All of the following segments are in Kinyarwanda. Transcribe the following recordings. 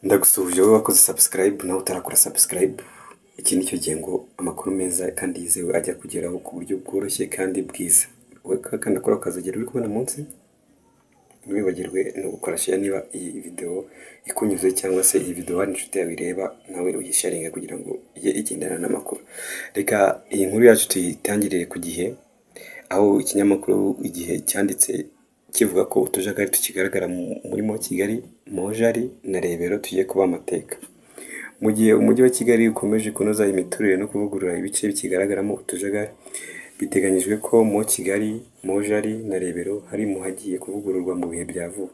Ndagusuhuje wowe wakoze subscribe nawe utarakora subscribe. Iki nicyo gihe ngo amakuru meza kandi yizewe ajya kugeraho ku buryo bworoshye kandi bwiza. Wowe kandi akora akazogera uri kubona munsi, ntiwibagirwe no gukora share niba iyi video ikunyuze, cyangwa se iyi video hari inshuti yawe ireba nawe uyisharinga kugira ngo ijye igendana n'amakuru. Reka iyi nkuru yacu tuyitangirire ku Gihe, aho ikinyamakuru Igihe cyanditse kivuga ko utujagari tukigaragara murimo Kigali, Mojari na Rebero tugiye kuba amateka. Mu gihe umujyi wa Kigali ukomeje kunoza imiturire no kuvugurura ibice bikigaragaramo utujagari, biteganyijwe ko mu Kigali, Mojari na Rebero hari mu hagiye kuvugururwa mu bihe bya vuba.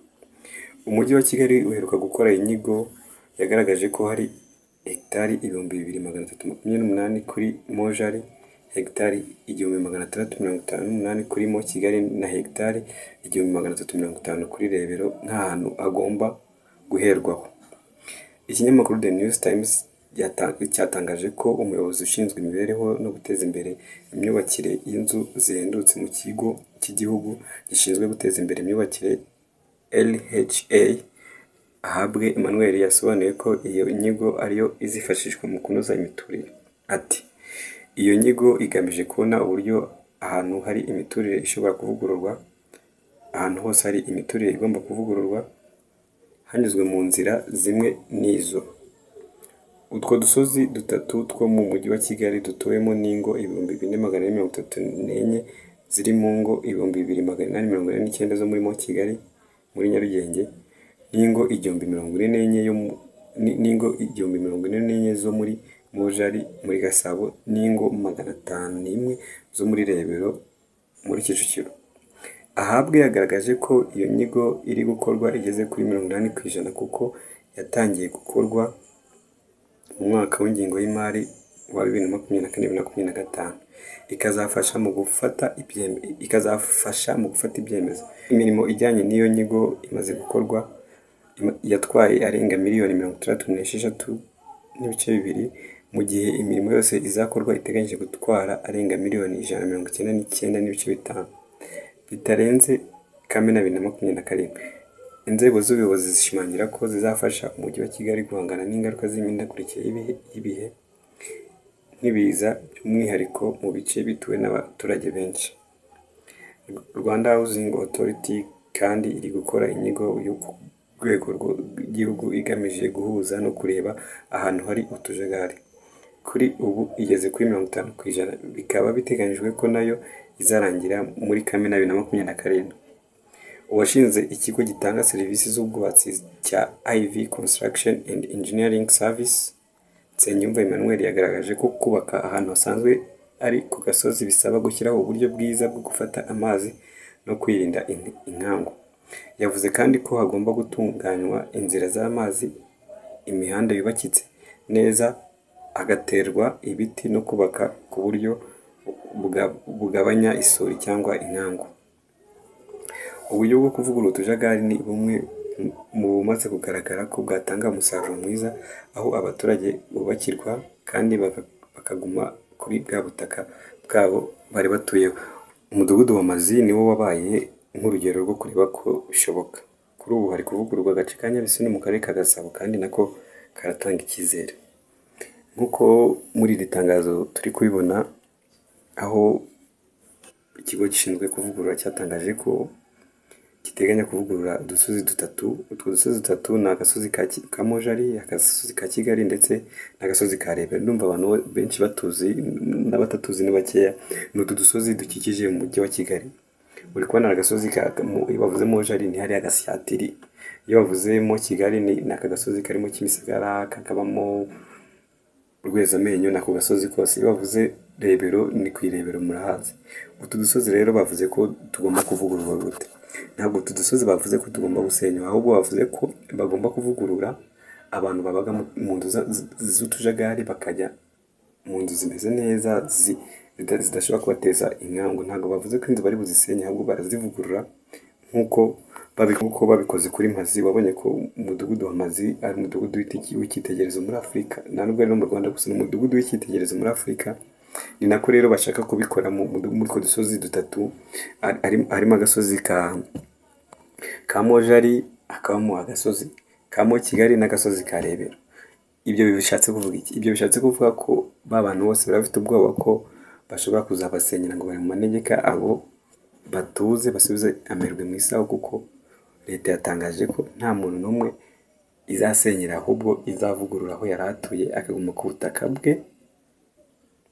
Umujyi wa Kigali uheruka gukora inyigo yagaragaje ko hari hegitari 2328 kuri Mojari, hegitari 1658 kuri Mo Kigali na hegitari 1350 kuri Rebero nk'ahantu agomba guherwaho. Ikinyamakuru The New Times cyatangaje ko umuyobozi ushinzwe imibereho no guteza imbere imyubakire y'inzu zihendutse mu kigo cy'igihugu gishinzwe guteza imbere imyubakire LHA Ahabwe Emmanuel yasobanuye ko iyo nyigo ariyo izifashishwa mu kunoza imiturire. Ati iyo nyigo igamije kubona uburyo ahantu hari imiturire ishobora kuvugururwa, ahantu hose hari imiturire igomba kuvugururwa hanyuzwe mu nzira zimwe n'izo. Utwo dusozi dutatu two mu mujyi wa Kigali dutuwemo n'ingo 2434 ziri mu ngo 2849 zo muri Mo Kigali muri Nyarugenge, n'ingo 1044 zo muri Mojari muri Gasabo, n'ingo 501 zo muri Rebero muri Kicukiro. Ahabwe yagaragaje ko iyo nyigo iri gukorwa igeze kuri 80% kuko yatangiye gukorwa mu mwaka w'ingingo y'imari wa 2024-2025, ikazafasha mu gufata ibyemezo. Imirimo ijyanye n'iyo nyigo imaze gukorwa yatwaye arenga miliyoni 66.2, mu gihe imirimo yose izakorwa iteganyije gutwara arenga miliyoni 199.5 bitarenze Kamena 2027. Inzego z'ubuyobozi zishimangira ko zizafasha umujyi wa Kigali guhangana n'ingaruka z'imihindagurikire y'ibihe nk'ibiza, by'umwihariko mu bice bituwe n'abaturage benshi. Rwanda Housing Authority kandi iri gukora inyigo yo ku rwego rw'igihugu igamije guhuza no kureba ahantu hari utujagari. Kuri ubu igeze kuri 50%, bikaba biteganyijwe ko nayo izarangira muri Kamena 2027. Uwashinze ikigo gitanga serivisi z'ubwubatsi cya IV Construction and Engineering Service, Nsengiyumva Emmanuel, yagaragaje ko kubaka ahantu hasanzwe ari ku gasozi bisaba gushyiraho uburyo bwiza bwo gufata amazi no kwirinda inkangu. Yavuze kandi ko hagomba gutunganywa inzira z'amazi, imihanda yubakitse neza, hagaterwa ibiti no kubaka ku buryo bugabanya isuri cyangwa inkangu. Uburyo bwo kuvugurura utujagari ni bumwe mu bumaze kugaragara ko bwatanga umusaruro mwiza, aho abaturage bubakirwa kandi bakaguma kuri bwa butaka bwabo bari batuyeho. Umudugudu wa Mazi niwo wabaye nk'urugero rwo kureba ko bishoboka. Kuri ubu hari kuvugururwa agace ka Nyabisuni mu karere ka Gasabo, kandi nako karatanga icyizere. Nk'uko muri iri tangazo turi kubibona, aho ikigo gishinzwe kuvugurura cyatangaje ko giteganya kuvugurura udusozi dutatu. Utwo dusozi dutatu ni agasozi ka Mojari, agasozi ka Kigali ndetse n'agasozi ka Rebero. Ndumva abantu benshi batuzi, n'abatatuzi ni bakeya. Ni utu dusozi dukikije umujyi wa Kigali. Uri kubona agasozi iyo bavuze Mojari ni hariya Gasyatiri, iyo bavuze Mo Kigali ni aka gasozi karimo Kimisagara, kakabamo Rwezamenyo, n'ako gasozi kose. Iyo bavuze Rebero ni ku Irebero, murahazi. Utu dusozi rero bavuze ko tugomba kuvugururwa gute? Ntabwo utu dusozi bavuze ko tugomba gusenywa, ahubwo bavuze ko bagomba kuvugurura abantu babaga mu nzu z'utujagari bakajya mu nzu zimeze neza zidashobora kubateza inkangu. Ntabwo bavuze ko inzu bari buzisenye, ahubwo barazivugurura nk'uko babikoze kuri Mazi. Wabonye ko umudugudu wa Mazi ari umudugudu w'icyitegererezo muri Afurika, nta nubwo ari no mu Rwanda gusa, ni umudugudu w'icyitegererezo muri Afurika. Ni nako rero bashaka kubikora muri utwo dusozi dutatu. Harimo agasozi ka Mojari, hakabamo agasozi Kamo, Kigali n'agasozi ka Rebero. Ibyo bishatse kuvuga iki? Ibyo bishatse kuvuga ko ba bantu bose bari bafite ubwoba ko bashobora kuzabasenyera ngo bari mu manegeka, abo batuze basubize amerwe mu isaho, kuko leta yatangaje ko nta muntu n'umwe izasenyera, ahubwo izavugurura aho yari atuye akaguma ku butaka bwe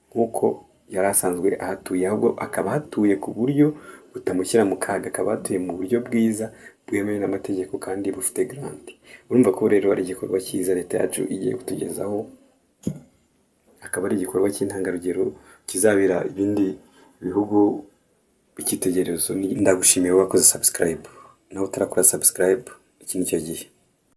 nk'uko yari asanzwe ahatuye, ahubwo akaba ahatuye ku buryo butamushyira mu kaga, akaba ahatuye mu buryo bwiza bwemewe n'amategeko kandi bufite garanti. Urumva ko rero ari igikorwa cyiza leta yacu igiye kutugezaho, akaba ari igikorwa cy'intangarugero kizabera ibindi bihugu icyitegererezo. Ndagushimiye wakoze subscribe, nawe utarakora subscribe, iki nicyo gihe.